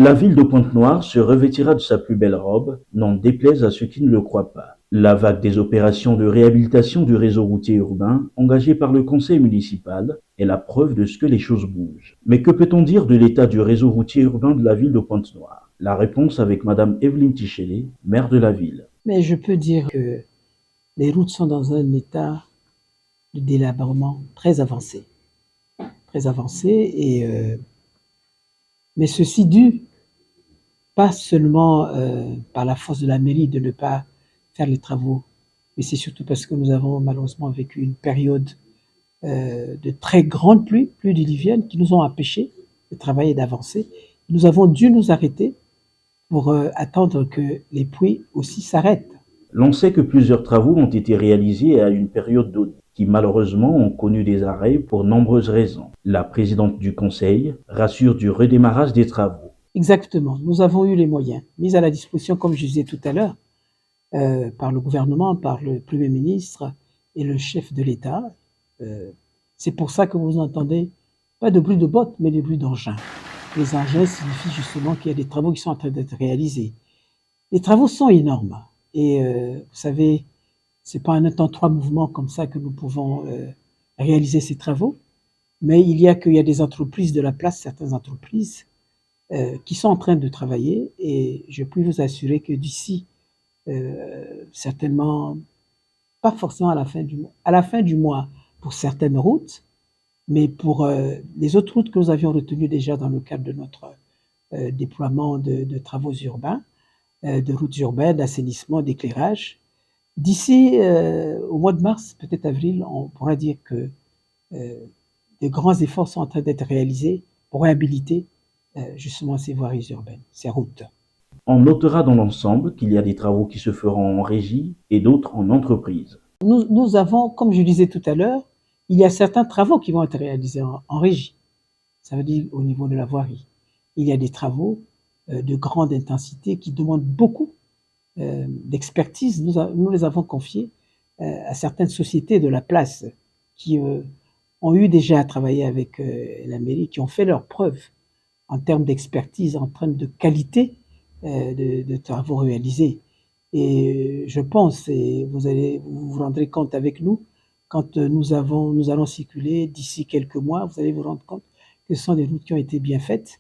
La ville de Pointe-Noire se revêtira de sa plus belle robe, n'en déplaise à ceux qui ne le croient pas. La vague des opérations de réhabilitation du réseau routier urbain engagées par le conseil municipal est la preuve de ce que les choses bougent. Mais que peut-on dire de l'état du réseau routier urbain de la ville de Pointe-Noire? La réponse avec Madame Evelyne Tichelet, maire de la ville. Mais je peux dire que les routes sont dans un état de délabrement très avancé. Très avancé, mais ceci dû pas seulement par la force de la mairie de ne pas faire les travaux, mais c'est surtout parce que nous avons malheureusement vécu une période de très grandes pluies diluviennes, qui nous ont empêchés de travailler et d'avancer. Nous avons dû nous arrêter pour attendre que les pluies aussi s'arrêtent. L'on sait que plusieurs travaux ont été réalisés à une période donnée, qui malheureusement ont connu des arrêts pour nombreuses raisons. La présidente du conseil rassure du redémarrage des travaux. Exactement. Nous avons eu les moyens mis à la disposition, comme je disais tout à l'heure, par le gouvernement, par le Premier ministre et le chef de l'État. C'est pour ça que vous entendez pas de bruit de bottes, mais des bruits d'engins. Les engins signifient justement qu'il y a des travaux qui sont en train d'être réalisés. Les travaux sont énormes. Et vous savez, c'est pas en un temps trois mouvements comme ça que nous pouvons réaliser ces travaux. Mais il y a des entreprises de la place, certaines entreprises, qui sont en train de travailler. Et je puis vous assurer que d'ici certainement, pas forcément à la fin du mois pour certaines routes, mais pour les autres routes que nous avions retenues déjà dans le cadre de notre déploiement de travaux urbains, de routes urbaines, d'assainissement, d'éclairage. D'ici au mois de mars, peut-être avril, on pourra dire que de grands efforts sont en train d'être réalisés pour réhabiliter justement ces voiries urbaines, ces routes. On notera dans l'ensemble qu'il y a des travaux qui se feront en régie et d'autres en entreprise. Nous avons, comme je disais tout à l'heure, il y a certains travaux qui vont être réalisés en régie. Ça veut dire au niveau de la voirie. Il y a des travaux de grande intensité qui demandent beaucoup d'expertise. Nous les avons confiés à certaines sociétés de la place qui ont eu déjà à travailler avec la mairie, qui ont fait leurs preuves en termes d'expertise, en termes de qualité de travaux réalisés. Et je pense, et vous vous rendrez compte avec nous, quand nous allons circuler d'ici quelques mois, vous allez vous rendre compte que ce sont des routes qui ont été bien faites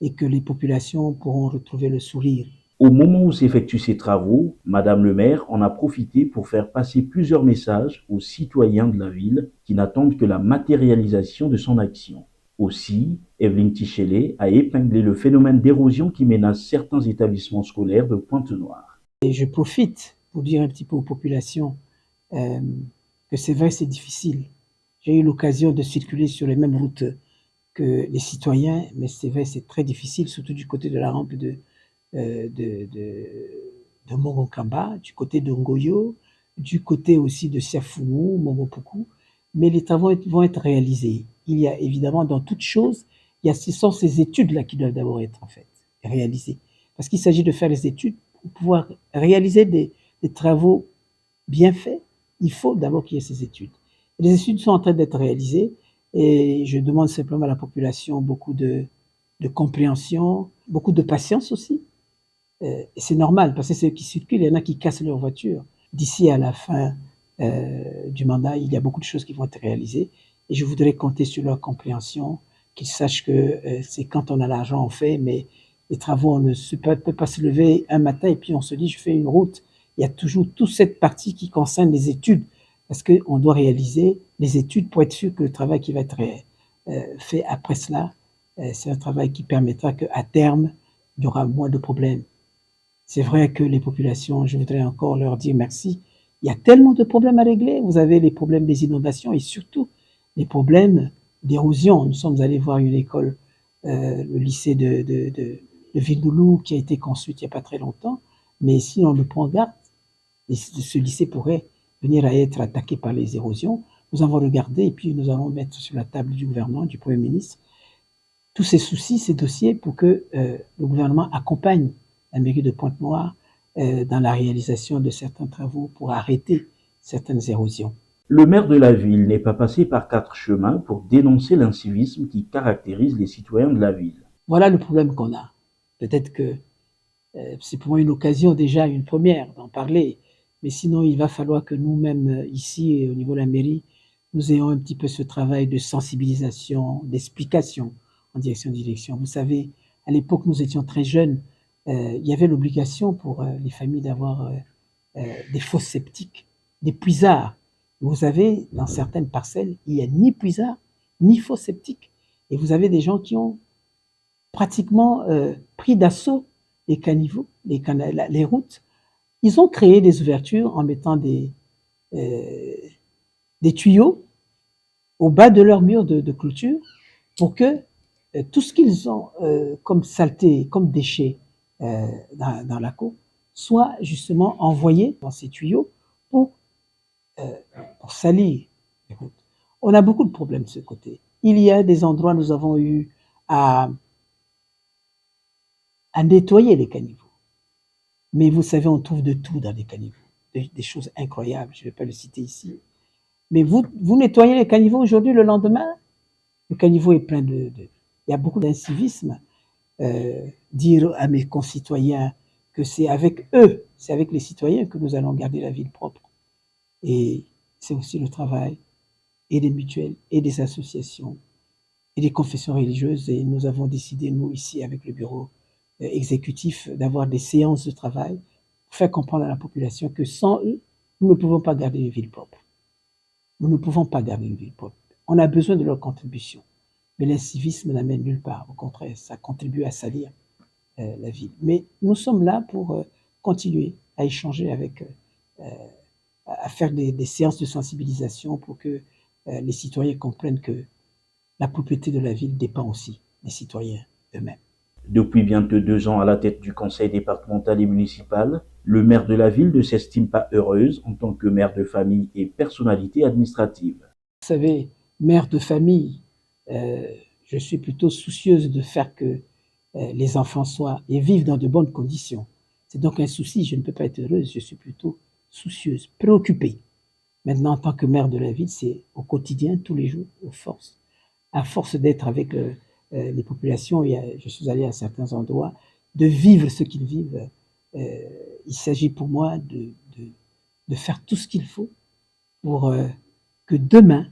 et que les populations pourront retrouver le sourire. Au moment où s'effectuent ces travaux, Madame le maire en a profité pour faire passer plusieurs messages aux citoyens de la ville qui n'attendent que la matérialisation de son action. Aussi, Evelyne Tichelet a épinglé le phénomène d'érosion qui menace certains établissements scolaires de Pointe-Noire. Et je profite pour dire un petit peu aux populations que c'est vrai, c'est difficile. J'ai eu l'occasion de circuler sur les mêmes routes que les citoyens, mais c'est vrai, c'est très difficile, surtout du côté de la rampe de Mongokamba, du côté de Ngoyo, du côté aussi de Siafumu, Momopuku. Mais les travaux vont être réalisés. Il y a évidemment, dans toute chose, ce sont ces études-là qui doivent d'abord être en fait réalisées. Parce qu'il s'agit de faire les études pour pouvoir réaliser des travaux bien faits. Il faut d'abord qu'il y ait ces études. Et les études sont en train d'être réalisées et je demande simplement à la population beaucoup de compréhension, beaucoup de patience aussi. Et c'est normal, parce que ceux qui circulent, il y en a qui cassent leur voiture. D'ici à la fin du mandat, il y a beaucoup de choses qui vont être réalisées. Et je voudrais compter sur leur compréhension, qu'ils sachent que c'est quand on a l'argent, on fait, mais les travaux, on ne peut pas se lever un matin et puis on se dit, je fais une route. Il y a toujours toute cette partie qui concerne les études, parce qu'on doit réaliser les études pour être sûr que le travail qui va être fait après cela, c'est un travail qui permettra qu'à terme, il y aura moins de problèmes. C'est vrai que les populations, je voudrais encore leur dire merci. Il y a tellement de problèmes à régler. Vous avez les problèmes des inondations et surtout les problèmes d'érosion. Nous sommes allés voir une école, le lycée de Vindoulou, qui a été construite il n'y a pas très longtemps. Mais si on le prend garde, ce lycée pourrait venir à être attaqué par les érosions. Nous avons regardé et puis nous allons mettre sur la table du gouvernement, du Premier ministre, tous ces soucis, ces dossiers pour que le gouvernement accompagne la mairie de Pointe-Noire dans la réalisation de certains travaux pour arrêter certaines érosions. Le maire de la ville n'est pas passé par 4 chemins pour dénoncer l'incivisme qui caractérise les citoyens de la ville. Voilà le problème qu'on a. Peut-être que c'est pour moi une occasion déjà, une première d'en parler. Mais sinon, il va falloir que nous-mêmes, ici, au niveau de la mairie, nous ayons un petit peu ce travail de sensibilisation, d'explication en direction. Vous savez, à l'époque, nous étions très jeunes, il y avait l'obligation pour les familles d'avoir des fosses septiques, des puisards. Vous avez, dans certaines parcelles, il n'y a ni puisard, ni fosse septique. Et vous avez des gens qui ont pratiquement pris d'assaut les caniveaux, les routes. Ils ont créé des ouvertures en mettant des tuyaux au bas de leur mur de clôture pour que tout ce qu'ils ont comme saleté, comme déchets dans la cour, soit justement envoyé dans ces tuyaux pour salir les routes. On a beaucoup de problèmes de ce côté. Il y a des endroits où nous avons eu à nettoyer les caniveaux. Mais vous savez, on trouve de tout dans les caniveaux, des choses incroyables, je ne vais pas le citer ici. Mais vous nettoyez les caniveaux aujourd'hui, le lendemain, le caniveau est plein il y a beaucoup d'incivisme. Dire à mes concitoyens que c'est avec eux, c'est avec les citoyens que nous allons garder la ville propre. Et c'est aussi le travail et des mutuelles et des associations et des confessions religieuses. Et nous avons décidé, nous, ici, avec le bureau exécutif, d'avoir des séances de travail pour faire comprendre à la population que sans eux, nous ne pouvons pas garder une ville propre. Nous ne pouvons pas garder une ville propre. On a besoin de leur contribution. Mais l'incivisme n'amène nulle part. Au contraire, ça contribue à salir la ville. Mais nous sommes là pour continuer à échanger avec, à faire des séances de sensibilisation pour que les citoyens comprennent que la propriété de la ville dépend aussi des citoyens eux-mêmes. Depuis bientôt 2 ans à la tête du conseil départemental et municipal, le maire de la ville ne s'estime pas heureuse en tant que mère de famille et personnalité administrative. Vous savez, mère de famille, je suis plutôt soucieuse de faire que les enfants soient et vivent dans de bonnes conditions. C'est donc un souci, je ne peux pas être heureuse, je suis plutôt soucieuse, préoccupée. Maintenant, en tant que maire de la ville, c'est au quotidien, tous les jours, à force d'être avec les populations, je suis allé à certains endroits, de vivre ce qu'ils vivent. Il s'agit pour moi de faire tout ce qu'il faut pour que demain,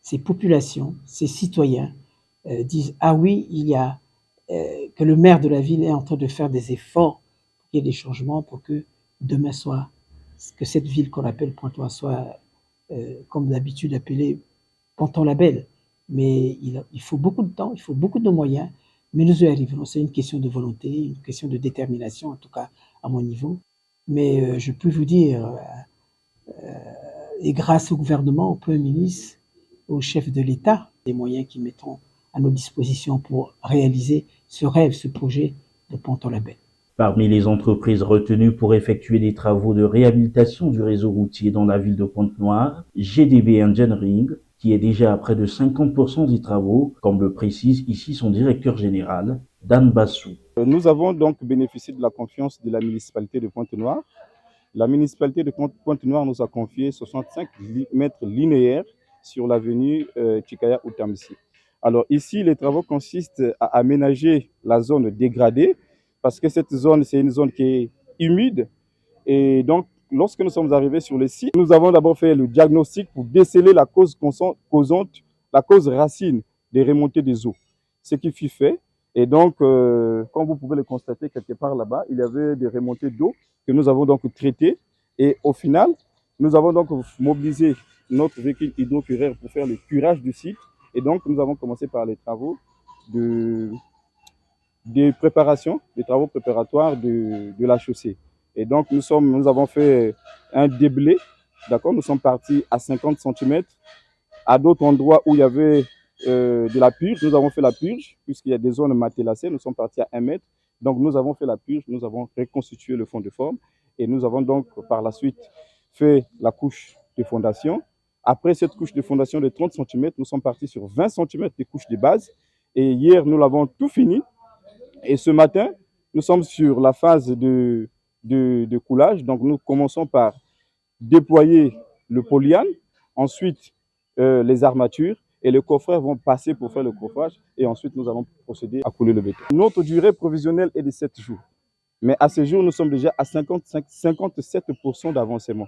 ces populations, ces citoyens disent « Ah oui, il y a que le maire de la ville est en train de faire des efforts pour qu'il y ait des changements pour que demain que cette ville qu'on appelle Pointe-Noire soit, comme d'habitude, appelée Ponton-la-Belle. » Mais il faut beaucoup de temps, il faut beaucoup de moyens, mais nous y arriverons. C'est une question de volonté, une question de détermination, en tout cas à mon niveau. Mais je peux vous dire, et grâce au gouvernement, au Premier ministre, au chef de l'État, des moyens qu'ils mettront à nos dispositions pour réaliser ce rêve, ce projet de Ponton-la-Belle. Parmi les entreprises retenues pour effectuer des travaux de réhabilitation du réseau routier dans la ville de Pointe-Noire, GDB Engineering, qui est déjà à près de 50% des travaux, comme le précise ici son directeur général, Dan Bassou. Nous avons donc bénéficié de la confiance de la municipalité de Pointe-Noire. La municipalité de Pointe-Noire nous a confié 65 mètres linéaires sur l'avenue Chikaya Outamsi. Alors ici, les travaux consistent à aménager la zone dégradée parce que cette zone, c'est une zone qui est humide. Et donc, lorsque nous sommes arrivés sur le site, nous avons d'abord fait le diagnostic pour déceler la cause causante, la cause racine des remontées des eaux. Ce qui fut fait. Et donc, comme vous pouvez le constater quelque part là-bas, il y avait des remontées d'eau que nous avons donc traitées. Et au final, nous avons donc mobilisé notre véhicule hydrocureur pour faire le curage du site. Et donc, nous avons commencé par les travaux de préparation, des travaux préparatoires de la chaussée. Et donc, nous avons fait un déblai, d'accord. Nous sommes partis à 50 cm. À d'autres endroits où il y avait de la purge, nous avons fait la purge, puisqu'il y a des zones matelassées, nous sommes partis à 1 mètre. Donc, nous avons fait la purge, nous avons reconstitué le fond de forme et nous avons donc par la suite fait la couche de fondation. Après cette couche de fondation de 30 cm, nous sommes partis sur 20 cm de couche de base. Et hier, nous l'avons tout fini. Et ce matin, nous sommes sur la phase de coulage. Donc, nous commençons par déployer le polyane, ensuite les armatures. et les coffreurs vont passer pour faire le coffrage et ensuite nous allons procéder à couler le béton. Notre durée provisionnelle est de 7 jours. Mais à ce jour, nous sommes déjà à 57% d'avancement.